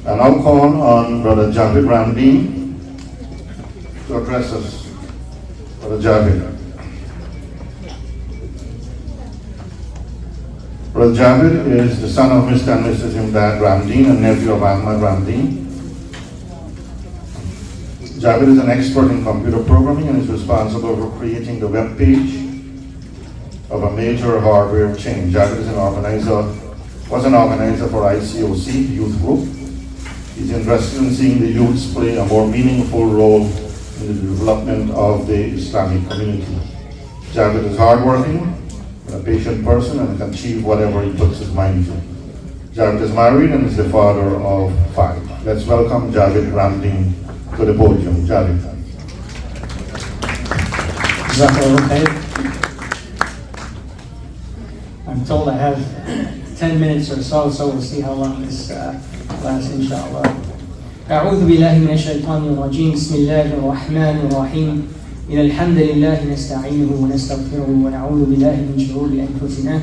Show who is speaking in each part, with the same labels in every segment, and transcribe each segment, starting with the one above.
Speaker 1: I now call on Brother Javed Ramdeen to address us. Brother Javed. Brother Javed is the son of Mr. and Mrs. Javed Ramdeen and nephew of Ahmad Ramdeen. Javed is an expert in computer programming and is responsible for creating the web page of a major hardware chain. Javed is was an organizer for ICOC Youth Group. He's interested in seeing the youths play a more meaningful role in the development of the Islamic community. Javed is hardworking, a patient person, and can achieve whatever he puts his mind to. Javed is married and is the father of 5. Let's welcome Javed Ramdeen to the podium. Javed.
Speaker 2: I'm told I have 10 minutes or so we'll see how long this lasts, inshallah. أعوذ بالله من الشيطان الرجيم بسم الله الرحمن الرحيم إن الحمد لله نستعينه ونستغفره ونعوذ بالله من شرور أنفسنا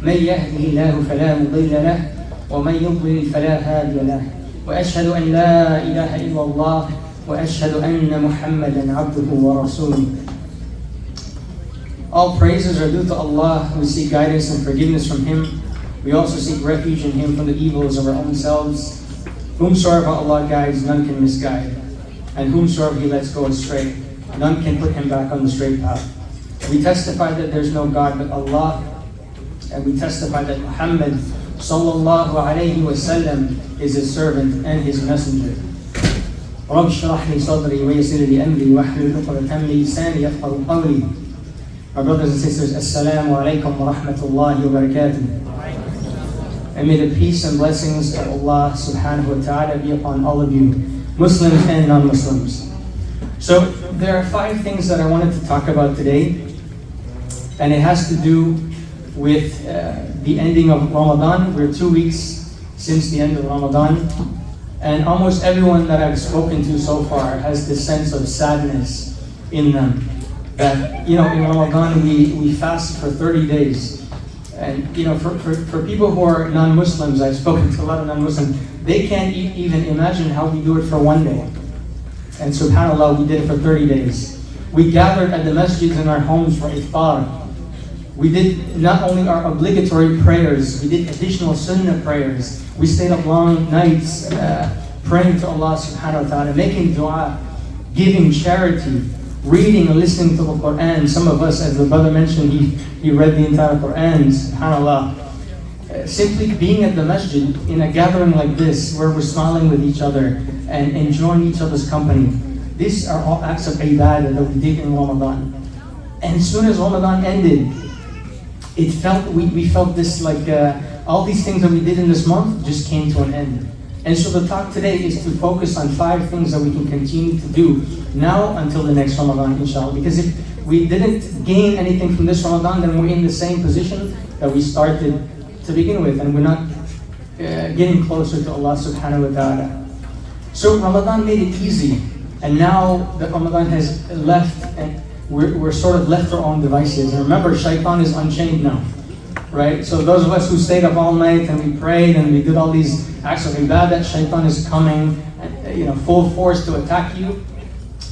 Speaker 2: من يهده الله فلا مضل له ومن يضلل فلا هادي له وأشهد أن لا إله إلا الله وأشهد أن محمدا عبده ورسوله. All praises are due to Allah. We seek guidance and forgiveness from Him. We also seek refuge in Him from the evils of our own selves. Whomsoever Allah guides, none can misguide. And whomsoever He lets go astray, none can put him back on the straight path. We testify that there's no God but Allah. And we testify that Muhammad sallallahu alayhi wa sallam is His servant and His messenger. رب اشرح لي صدري ويسر لي أمري واحلل عقدة من لساني يفقهوا قولي. My brothers and sisters, Assalamu alaikum wa rahmatullahi wa barakatuh. And may the peace and blessings of Allah subhanahu wa ta'ala be upon all of you, Muslims and non-Muslims. So there are 5 things that I wanted to talk about today, and it has to do with the ending of Ramadan. We're 2 weeks since the end of Ramadan, and almost everyone that I've spoken to so far has this sense of sadness in them. That, in Ramadan we fast for 30 days. And, for people who are non-Muslims, I've spoken to a lot of non-Muslims, they can't even imagine how we do it for 1 day. And subhanAllah, we did it for 30 days. We gathered at the masjids in our homes for iftar. We did not only our obligatory prayers, we did additional sunnah prayers. We stayed up long nights praying to Allah subhanahu wa ta'ala, making dua, giving charity, reading and listening to the Quran. Some of us, as the brother mentioned, he read the entire Quran, subhanAllah. Simply being at the masjid in a gathering like this, where we're smiling with each other and enjoying each other's company. These are all acts of ibadah that we did in Ramadan. And as soon as Ramadan ended, we felt this like all these things that we did in this month just came to an end. And so the talk today is to focus on 5 things that we can continue to do now until the next Ramadan, inshallah. Because if we didn't gain anything from this Ramadan, then we're in the same position that we started to begin with, and we're not getting closer to Allah subhanahu wa ta'ala. So Ramadan made it easy, and now that Ramadan has left, and we're sort of left to our own devices. And remember, shaitan is unchained now. Right? So those of us who stayed up all night and we prayed and we did all these acts of ibadah, shaitan is coming, full force to attack you,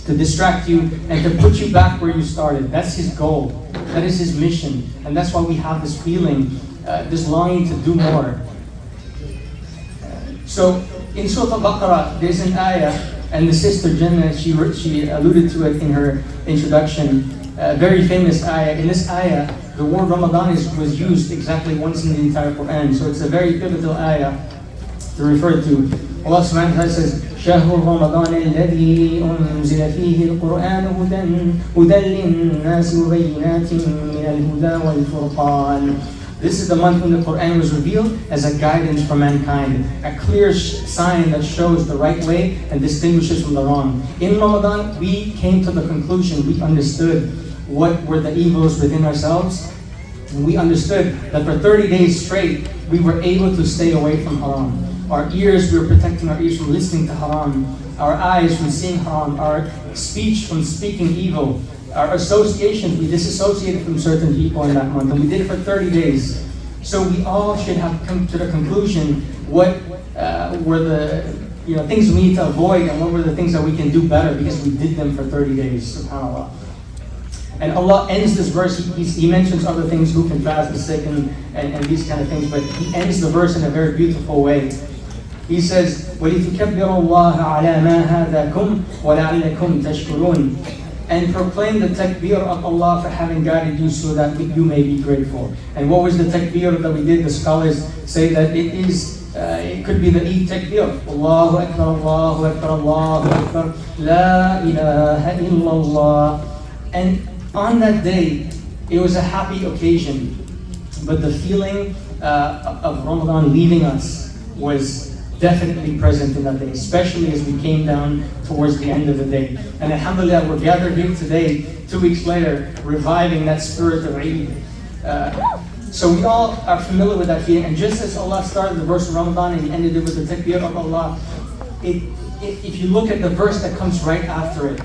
Speaker 2: to distract you, and to put you back where you started. That's his goal. That is his mission. And that's why we have this feeling, this longing to do more. So in Surah Al-Baqarah, there's an ayah, and the sister Jannah, she alluded to it in her introduction, a very famous ayah. In this ayah, the word Ramadan was used exactly once in the entire Quran. So it's a very pivotal ayah to refer to. Allah subhanahu wa ta'ala says, شهر رمضان الذي أنزل فيه القرآن هدى للناس وبينات من الهدى والفرقان. This is the month when the Quran was revealed as a guidance for mankind, a clear sign that shows the right way and distinguishes from the wrong. In Ramadan, we came to the conclusion, we understood what were the evils within ourselves. And we understood that for 30 days straight, we were able to stay away from haram. Our ears, we were protecting our ears from listening to haram. Our eyes from seeing haram. Our speech from speaking evil. Our associations, we disassociated from certain people in that month. And we did it for 30 days. So we all should have come to the conclusion what were the things we need to avoid, and what were the things that we can do better because we did them for 30 days, subhanAllah. And Allah ends this verse, he mentions other things, who can fast the sick and these kind of things, but he ends the verse in a very beautiful way. He says, وَلِتُكَبِّرُوا اللَّهَ عَلَى مَا هَدَاكُمْ وَلَعَلَّكُمْ تَشْكُرُونَ. And proclaim the takbir of Allah for having guided you so that you may be grateful. And what was the takbir that we did? The scholars say that it could be the Eid takbir. Allahu Akbar, Allahu Akbar, Allahu Akbar, La ilaha illallah. And on that day, it was a happy occasion. But the feeling of Ramadan leaving us was definitely present in that day, especially as we came down towards the end of the day. And alhamdulillah, we're gathered here today, 2 weeks later, reviving that spirit of Eid. So we all are familiar with that feeling. And just as Allah started the verse of Ramadan and He ended it with the takbir of Allah, if you look at the verse that comes right after it,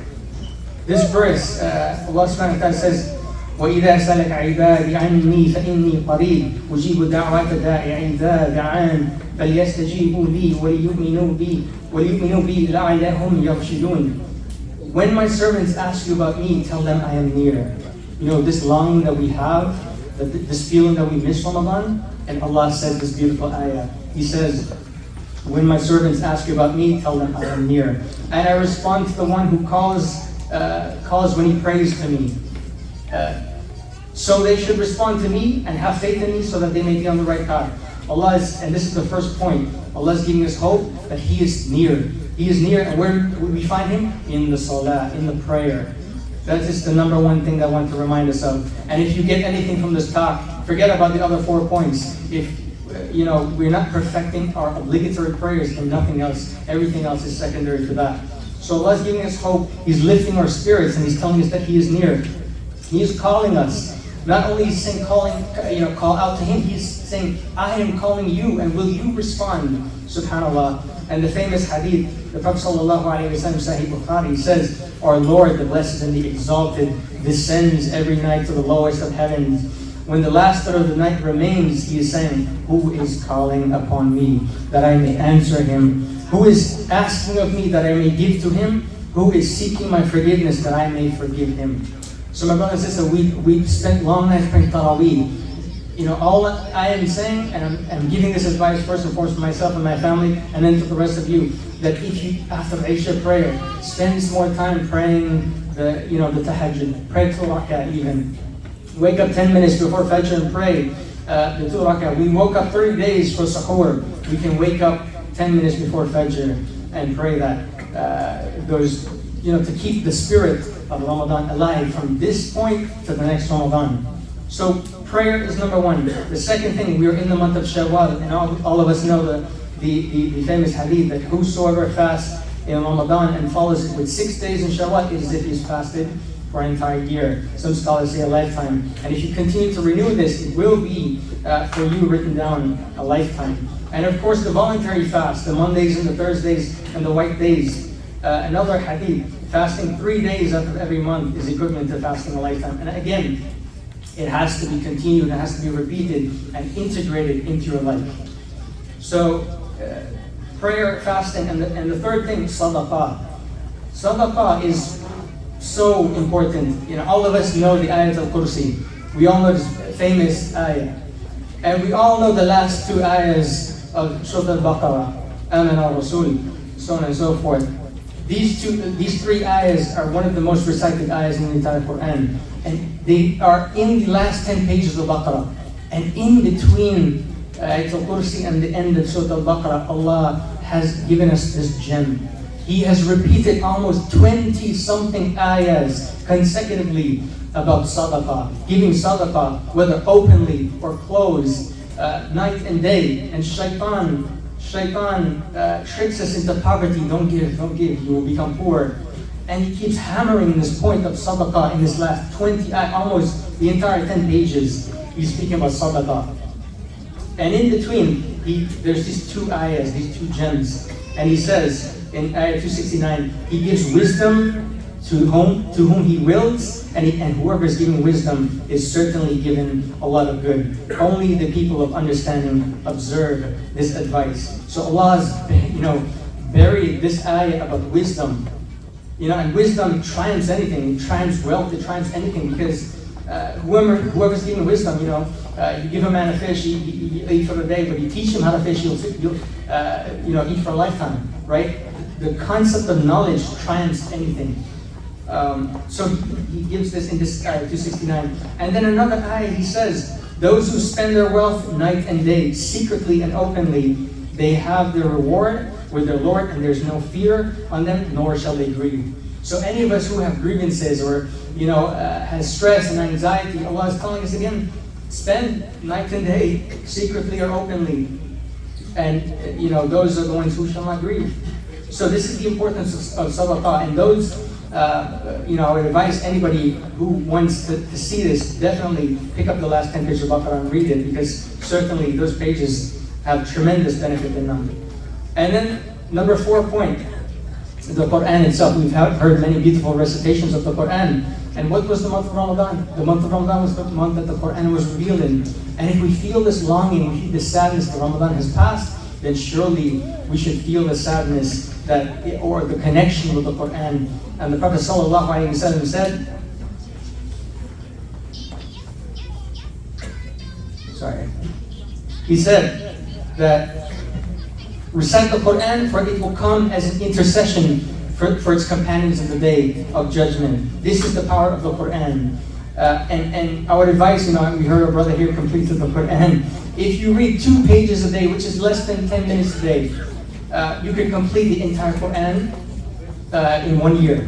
Speaker 2: this verse, Allah subhanahu wa ta'ala says, وَإِذَا سَلَكَ عِبَادِي عَنِّي فَإِنِّي قَرِيبٌ أُجِيبُ دَعْوَةَ الدَّاعِ إِذَا دَعَانِ فَلْيَسْتَجِيبُوا لِي وَلْيُؤْمِنُوا بِي لَعَلَّهُمْ يَرْشُدُونَ. When my servants ask you about me, tell them I am near. This longing that we have, this feeling that we miss Ramadan, and Allah says this beautiful ayah. He says, when my servants ask you about me, tell them I am near. And I respond to the one who calls when he prays to me. So they should respond to me and have faith in me so that they may be on the right path. Allah is, and this is the first point, Allah is giving us hope that He is near. He is near, and where will we find Him? In the salah, in the prayer. That is the number one thing that I want to remind us of. And if you get anything from this talk, forget about the other 4 points. If we're not perfecting our obligatory prayers and nothing else, everything else is secondary to that. So Allah is giving us hope. He's lifting our spirits, and He's telling us that He is near. He is calling us. Not only is He saying call out to Him, He's saying, I am calling you, and will you respond? Subhanallah. And the famous hadith, the Prophet sallallahu alaihi wasallam, Sahih Bukhari, says, our Lord, the Blessed and the Exalted, descends every night to the lowest of heavens. When the last third of the night remains, He is saying, who is calling upon me, that I may answer him? Who is asking of me, that I may give to him? Who is seeking my forgiveness, that I may forgive him? So my brothers and sisters, we spent long nights praying Taraweeh. All I am saying, and I'm giving this advice first and foremost to myself and my family, and then to the rest of you, that if you, after Isha prayer, spend some more time praying the tahajjud, pray 2 rak'ah even. Wake up 10 minutes before Fajr and pray the 2 rak'ah. We woke up 30 days for Sahur. We can wake up 10 minutes before Fajr and pray that. To keep the spirit of Ramadan alive from this point to the next Ramadan. So prayer is number one. The second thing, we are in the month of Shawwal, and all of us know the famous hadith that whosoever fasts in Ramadan and follows it with 6 days in Shawwal is as if he's fasted for an entire year. Some scholars say a lifetime. And if you continue to renew this, it will be for you written down a lifetime. And of course the voluntary fast, the Mondays and the Thursdays and the white days. Another hadith, fasting 3 days out of every month is equivalent to fasting a lifetime. And again, it has to be continued, it has to be repeated and integrated into your life. So, prayer, fasting, and the third thing, sadaqah. Sadaqah is so important. All of us know the ayat al-Kursi. We all know this famous ayah. And we all know the last 2 ayahs of Surah Al-Baqarah, Amana Rasul, so on and so forth. These 3 ayahs are one of the most recited ayahs in the entire Quran. And they are in the last 10 pages of Baqarah. And in between Ayat al-Kursi and the end of Surah Al-Baqarah, Allah has given us this gem. He has repeated almost 20-something ayahs consecutively about sadaqah, giving sadaqah, whether openly or closed, night and day. And shaitan tricks us into poverty. Don't give, you will become poor. And he keeps hammering this point of sadaqah in this last 20, almost the entire 10 pages. He's speaking about sadaqah. And in between, there's these 2 ayahs, these 2 gems. And he says in ayah 269, He gives wisdom to whom He wills, and whoever is giving wisdom is certainly given a lot of good. Only the people of understanding observe this advice. So Allah's, buried this ayah about wisdom. And wisdom triumphs anything. It triumphs wealth, it triumphs anything, because whoever's giving wisdom, you give a man a fish, he eat for the day, but you teach him how to fish, he'll eat for a lifetime, right? The concept of knowledge triumphs anything. So he gives this in this ayah 269. And then another ayah, he says, those who spend their wealth night and day, secretly and openly, they have their reward with their Lord, and there's no fear on them, nor shall they grieve. So any of us who have grievances or has stress and anxiety, Allah is telling us again, spend night and day, secretly or openly. And those are the ones who shall not grieve. So this is the importance of sadaqah. And those, I would advise anybody who wants to see this, definitely pick up the last 10 pages of Baqarah and read it, because certainly those pages have tremendous benefit in them. And then number 4 point, the Quran itself. We've heard many beautiful recitations of the Quran. And what was the month of Ramadan? The month of Ramadan was the month that the Quran was revealed in. And if we feel this longing, we feel this sadness that Ramadan has passed, then surely we should feel the sadness or the connection with the Quran. And the Prophet ﷺ said, he said that recite the Quran, for it will come as an intercession for its companions in the day of judgment. This is the power of the Quran. And I would advise, we heard our brother here completed the Quran. If you read 2 pages a day, which is less than 10 minutes a day, you can complete the entire Quran in 1 year.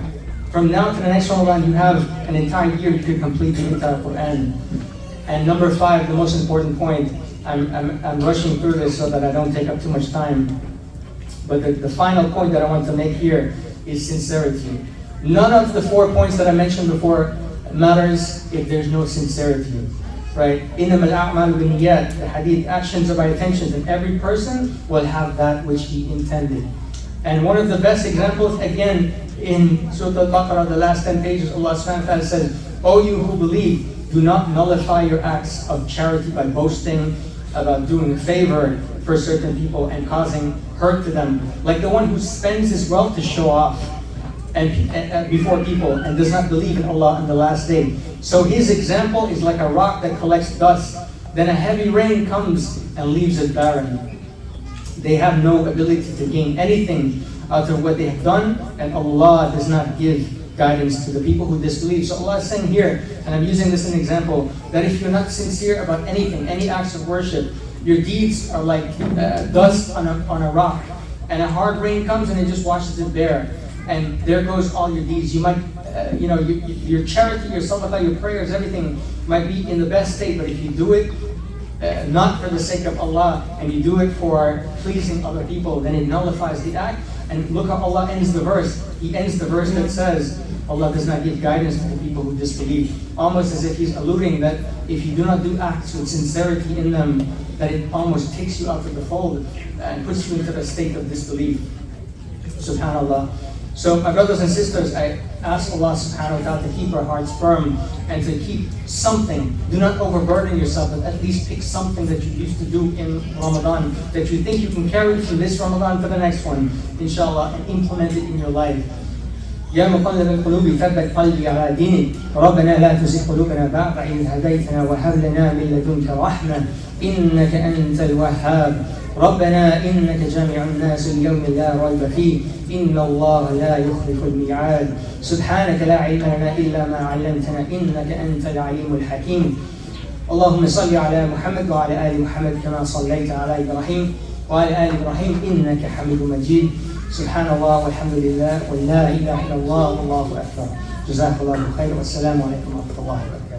Speaker 2: From now to the next Ramadan, you have an entire year, you can complete the entire Quran. And number 5, the most important point, I'm rushing through this so that I don't take up too much time. But the final point that I want to make here is sincerity. None of the 4 points that I mentioned before matters if there's no sincerity, right? إِنَّمَا الْأَعْمَالُ بِالنِّيَّاتِ, the hadith, actions are by intentions, and every person will have that which he intended. And one of the best examples, again, in Surah Al-Baqarah, the last 10 pages, Allah subhanahu wa ta'ala says, O you who believe, do not nullify your acts of charity by boasting about doing a favor for certain people and causing hurt to them, like the one who spends his wealth to show off and before people and does not believe in Allah on the last day. So his example is like a rock that collects dust, then a heavy rain comes and leaves it barren. They have no ability to gain anything out of what they have done, and Allah does not give guidance to the people who disbelieve. So Allah is saying here, and I'm using this as an example, that if you're not sincere about anything, any acts of worship, your deeds are like dust on a rock, and a hard rain comes and it just washes it bare, and there goes all your deeds. You might, your charity, your sadaqah, your prayers, everything might be in the best state, but if you do it not for the sake of Allah, and you do it for pleasing other people, then it nullifies the act. And look how Allah ends the verse. He ends the verse that says, Allah does not give guidance to the people who disbelieve. Almost as if He's alluding that if you do not do acts with sincerity in them, that it almost takes you out of the fold and puts you into a state of disbelief. SubhanAllah. So my brothers and sisters, I ask Allah subhanahu wa ta'ala to keep our hearts firm and to keep something. Do not overburden yourself, but at least pick something that you used to do in Ramadan that you think you can carry from this Ramadan to the next one, inshallah, and implement it in your life. يا مقلب القلوب ثبت قلبي على دينك ربنا لا تزغ قلوبنا بعد إذ هديتنا وهب لنا من لدنك رحمة إنك أنت الوهاب ربنا إنك جامع الناس اليوم لا ريب فيه إن الله لا يخلف الميعاد سبحانك لا علم لنا إلا ما علمتنا إنك أنت العليم الحكيم اللهم صل على محمد وعلى آل محمد كما صليت على إبراهيم وعلى آل إبراهيم إنك حميد مجيد سبحان الله والحمد لله ولا إله إلا الله والله أكبر جزاك الله خير والسلام عليكم ورحمة الله وبركاته.